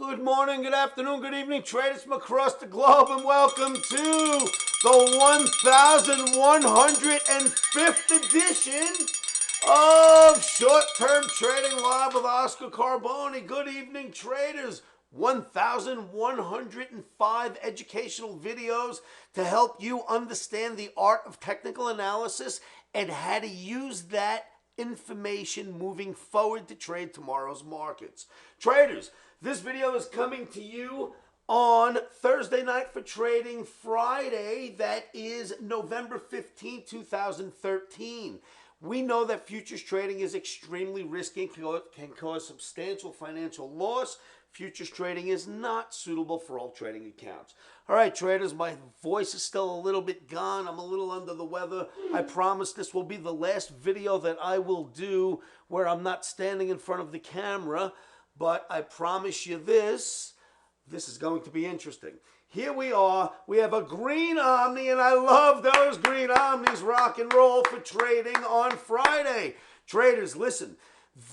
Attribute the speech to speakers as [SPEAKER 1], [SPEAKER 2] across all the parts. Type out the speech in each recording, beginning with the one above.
[SPEAKER 1] Good morning, good afternoon, good evening, traders from across the globe, and welcome to the 1105th edition of Short-Term Trading Live with Oscar Carboni. Good evening, traders. 1,105 educational videos to help you understand the art of technical analysis and how to use that information moving forward to trade tomorrow's markets. Traders, this video is coming to you on Thursday night for trading, Friday, that is November 15, 2013. We know that futures trading is extremely risky and can cause substantial financial loss. Futures trading is not suitable for all trading accounts. All right, traders, my voice is still a little bit gone. I'm a little under the weather. I promise this will be the last video that I will do where I'm not standing in front of the camera, but I promise you this is going to be interesting. Here we are. We have a green Omni, and I love those green Omnis, rock and roll for trading on Friday. Traders, listen,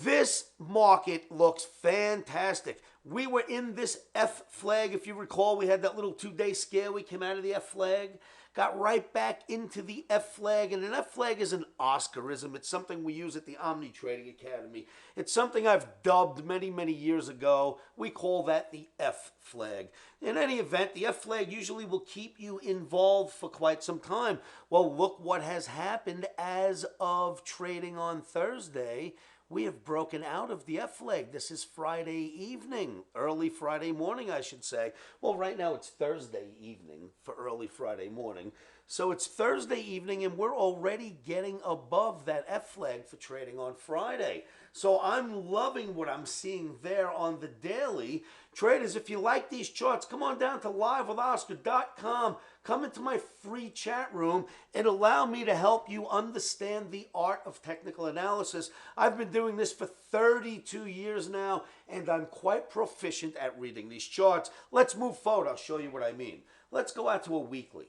[SPEAKER 1] this market looks fantastic. We were in this F flag. If you recall, we had that little 2-day scare. We came out of the F flag, got right back into the F flag. And an F flag is an Oscarism. It's something we use at the OMNI Trading Academy. It's something I've dubbed many, many years ago. We call that the F flag. In any event, the F flag usually will keep you involved for quite some time. Well, look what has happened as of trading on Thursday. We have broken out of the F flag. This is Friday evening, early Friday morning, I should say. Well, right now it's Thursday evening for early Friday morning. So it's Thursday evening, and we're already getting above that F flag for trading on Friday. So I'm loving what I'm seeing there on the daily. Traders, if you like these charts, come on down to livewithoscar.com. Come into my free chat room and allow me to help you understand the art of technical analysis. I've been doing this for 32 years now, and I'm quite proficient at reading these charts. Let's move forward. I'll show you what I mean. Let's go out to a weekly.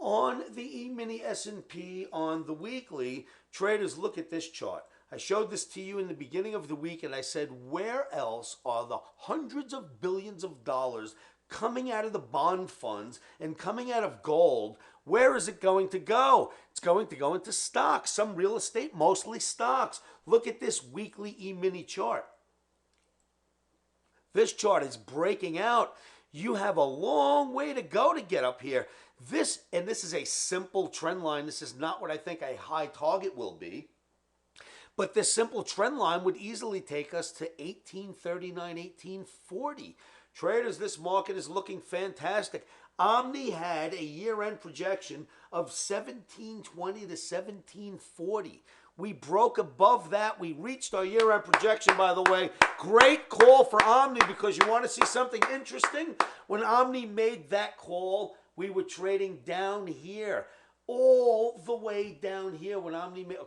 [SPEAKER 1] On the emini S&P on the weekly, traders, look at this chart. I showed this to you in the beginning of the week, and I said, where else are the hundreds of billions of dollars coming out of the bond funds and coming out of gold? Where is it going to go? It's going to go into stocks, some real estate, mostly stocks. Look at this weekly E-mini chart. This chart is breaking out. You have a long way to go to get up here. This is a simple trend line. This is not what I think a high target will be. But this simple trend line would easily take us to 1839, 1840. Traders, this market is looking fantastic. Omni had a year-end projection of 1720 to 1740. We broke above that. We reached our year-end projection, by the way. Great call for Omni, because you want to see something interesting? When Omni made that call, we were trading down here. All the way down here when Omni made,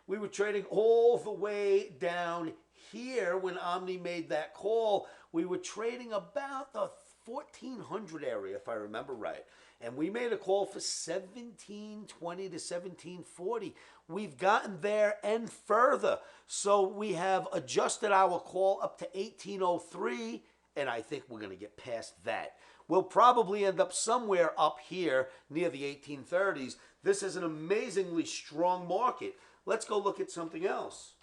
[SPEAKER 1] we were trading all the way down here when Omni made that call. We were trading about the 1400 area, if I remember right. And we made a call for 1720 to 1740. We've gotten there and further. So we have adjusted our call up to 1803, and I think we're going to get past that. We'll probably end up somewhere up here near the 1830s. This is an amazingly strong market. Let's go look at something else.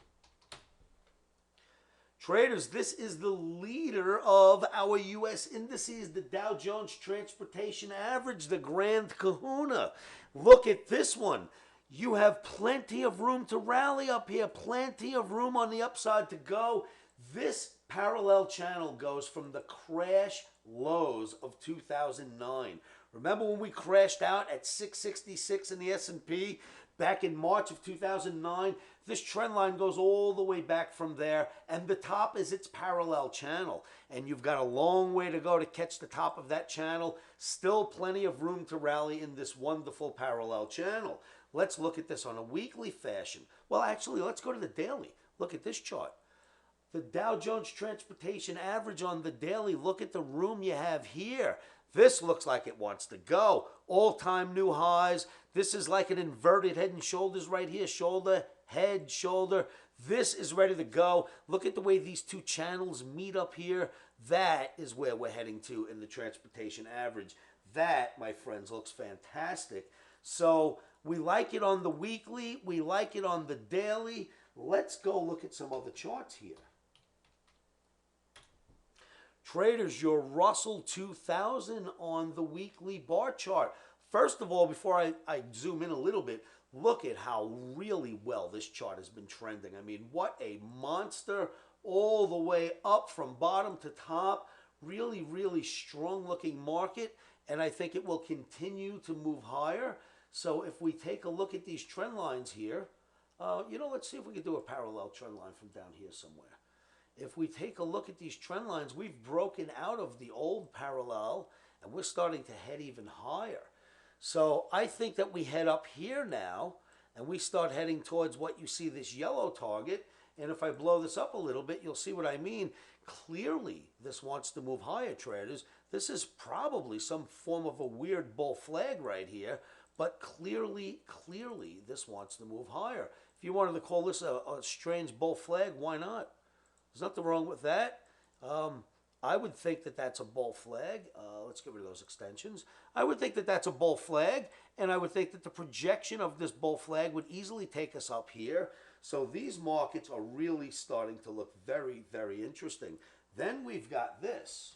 [SPEAKER 1] Traders, this is the leader of our U.S. indices, the Dow Jones Transportation Average, the Grand Kahuna. Look at this one. You have plenty of room to rally up here, plenty of room on the upside to go. This parallel channel goes from the crash lows of 2009. Remember when we crashed out at 666 in the S&P back in March of 2009? This trend line goes all the way back from there, and the top is its parallel channel. And you've got a long way to go to catch the top of that channel. Still plenty of room to rally in this wonderful parallel channel. Let's look at this on a weekly fashion. Well, actually, let's go to the daily. Look at this chart. The Dow Jones Transportation Average on the daily, look at the room you have here. This looks like it wants to go. All-time new highs. This is like an inverted head and shoulders right here. Shoulder, head, shoulder. This is ready to go. Look at the way these two channels meet up here. That is where we're heading to in the transportation average. That, my friends, looks fantastic. So we like it on the weekly. We like it on the daily. Let's go look at some other charts here. Traders, your Russell 2000 on the weekly bar chart. First of all, before I zoom in a little bit, look at how really well this chart has been trending. I mean, what a monster, all the way up from bottom to top. Really, really strong looking market, and I think it will continue to move higher. So if we take a look at these trend lines here, let's see if we can do a parallel trend line from down here somewhere. If we take a look at these trend lines, we've broken out of the old parallel, and we're starting to head even higher. So I think that we head up here now, and we start heading towards what you see, this yellow target. And if I blow this up a little bit, you'll see what I mean. Clearly, this wants to move higher, traders. This is probably some form of a weird bull flag right here, but clearly, this wants to move higher. If you wanted to call this a strange bull flag, why not? There's nothing wrong with that. I would think that that's a bull flag. Let's get rid of those extensions. I would think that that's a bull flag, and I would think that the projection of this bull flag would easily take us up here. So these markets are really starting to look very, very interesting. Then we've got this.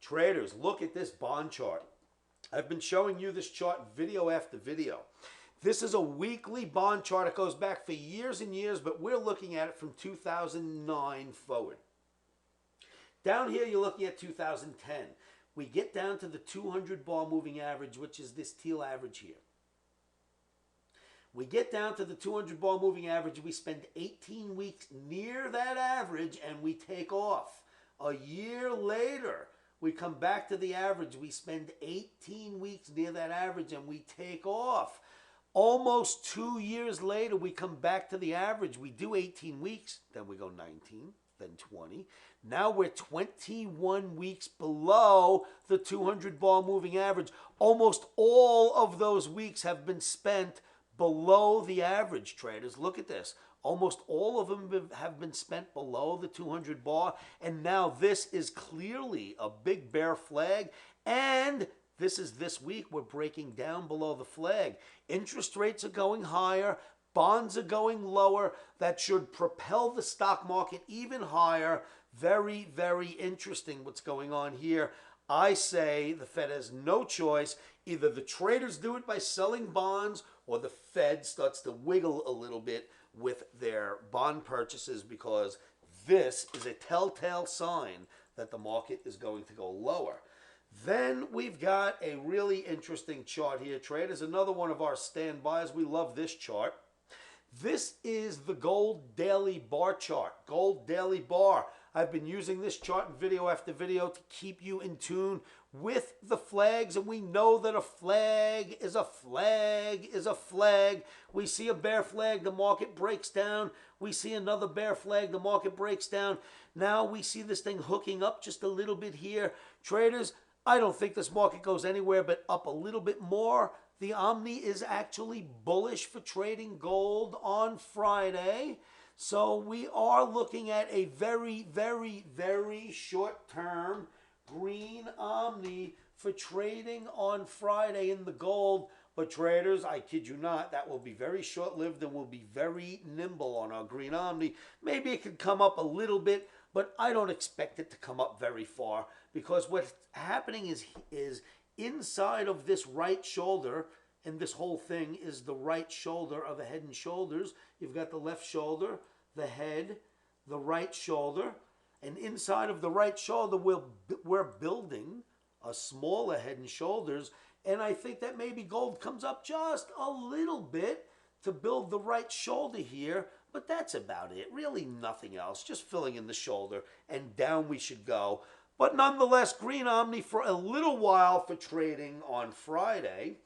[SPEAKER 1] Traders, look at this bond chart. I've been showing you this chart video after video. This is a weekly bond chart. It goes back for years and years, but we're looking at it from 2009 forward. Down here, you're looking at 2010. We get down to the 200 bar moving average, which is this teal average here. We get down to the 200 bar moving average. We spend 18 weeks near that average, and we take off. A year later, we come back to the average. We spend 18 weeks near that average, and we take off. Almost 2 years later, we come back to the average. We do 18 weeks, then we go 19, then 20. Now we're 21 weeks below the 200 bar moving average. Almost all of those weeks have been spent below the average, traders. Look at this. Almost all of them have been spent below the 200 bar. And now this is clearly a big bear flag. And this is this week. We're breaking down below the flag. Interest rates are going higher. Bonds are going lower. That should propel the stock market even higher. Very, very interesting what's going on here. I say the Fed has no choice. Either the traders do it by selling bonds, or the Fed starts to wiggle a little bit with their bond purchases, because this is a telltale sign that the market is going to go lower. Then we've got a really interesting chart here, traders. Another one of our standbys. We love this chart. This is the gold daily bar chart. Gold daily bar. I've been using this chart in video after video to keep you in tune with the flags, and we know that a flag is a flag is a flag. We see a bear flag, the market breaks down. We see another bear flag, the market breaks down. Now we see this thing hooking up just a little bit here. Traders, I don't think this market goes anywhere but up a little bit more. The Omni is actually bullish for trading gold on Friday. So we are looking at a very, very, very short-term green Omni for trading on Friday in the gold. But traders, I kid you not, that will be very short-lived and will be very nimble on our green Omni. Maybe it could come up a little bit, but I don't expect it to come up very far, because what's happening is inside of this right shoulder, and this whole thing is the right shoulder of a Head and Shoulders. You've got the left shoulder, the head, the right shoulder, and inside of the right shoulder, we're building a smaller Head and Shoulders, and I think that maybe gold comes up just a little bit to build the right shoulder here, but that's about it. Really nothing else, just filling in the shoulder, and down we should go. But nonetheless, green Omni for a little while for trading on Friday.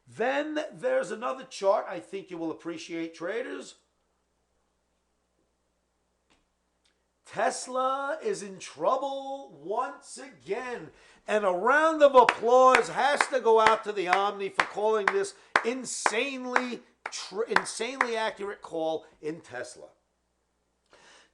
[SPEAKER 1] Then there's another chart I think you will appreciate, traders. Tesla is in trouble once again. And a round of applause has to go out to the Omni for calling this insanely accurate call in Tesla.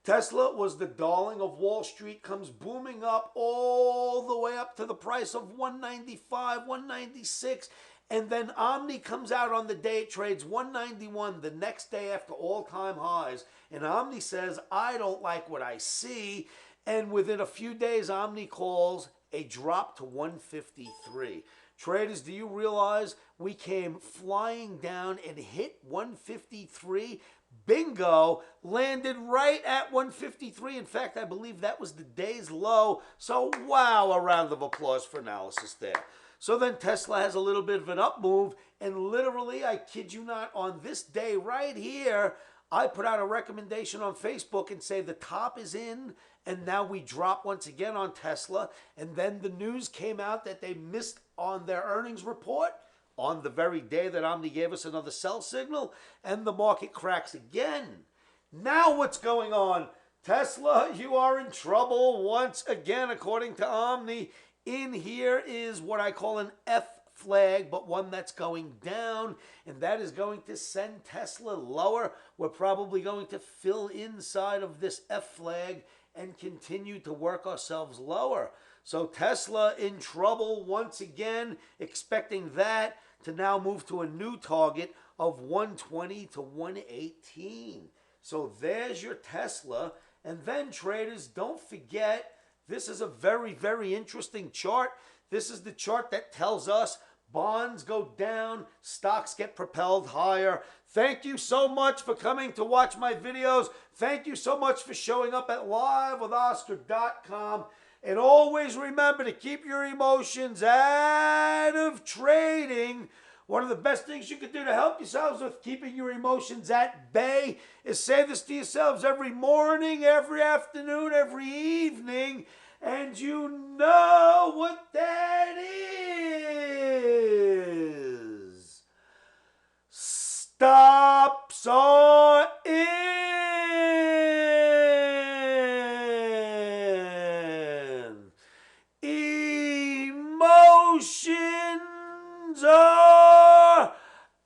[SPEAKER 1] Tesla was the darling of Wall Street, comes booming up all the way up to the price of 195, 196. And then Omni comes out on the day it trades 191 the next day after all-time highs. And Omni says, I don't like what I see. And within a few days, Omni calls a drop to 153. Traders, do you realize we came flying down and hit 153? Bingo, landed right at 153. In fact, I believe that was the day's low. So, wow, a round of applause for analysis there. So then Tesla has a little bit of an up move, and literally, I kid you not, on this day right here, I put out a recommendation on Facebook and say the top is in, and now we drop once again on Tesla. And then the news came out that they missed on their earnings report on the very day that Omni gave us another sell signal, and the market cracks again. Now what's going on? Tesla, you are in trouble once again, according to Omni. In here is what I call an F flag, but one that's going down, and that is going to send Tesla lower. We're probably going to fill inside of this F flag and continue to work ourselves lower. So Tesla in trouble once again, expecting that to now move to a new target of 120 to 118. So there's your Tesla. And then traders, don't forget, this is a very, very interesting chart. This is the chart that tells us bonds go down, stocks get propelled higher. Thank you so much for coming to watch my videos. Thank you so much for showing up at livewithoscar.com. And always remember to keep your emotions out of trading. One of the best things you can do to help yourselves with keeping your emotions at bay is say this to yourselves every morning, every afternoon, every evening, and you know what that is. Stops are in. Emotions are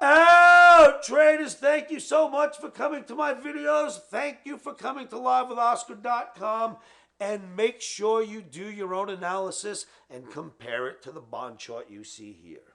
[SPEAKER 1] out. Traders, thank you so much for coming to my videos. Thank you for coming to livewithoscar.com. And make sure you do your own analysis and compare it to the bond chart you see here.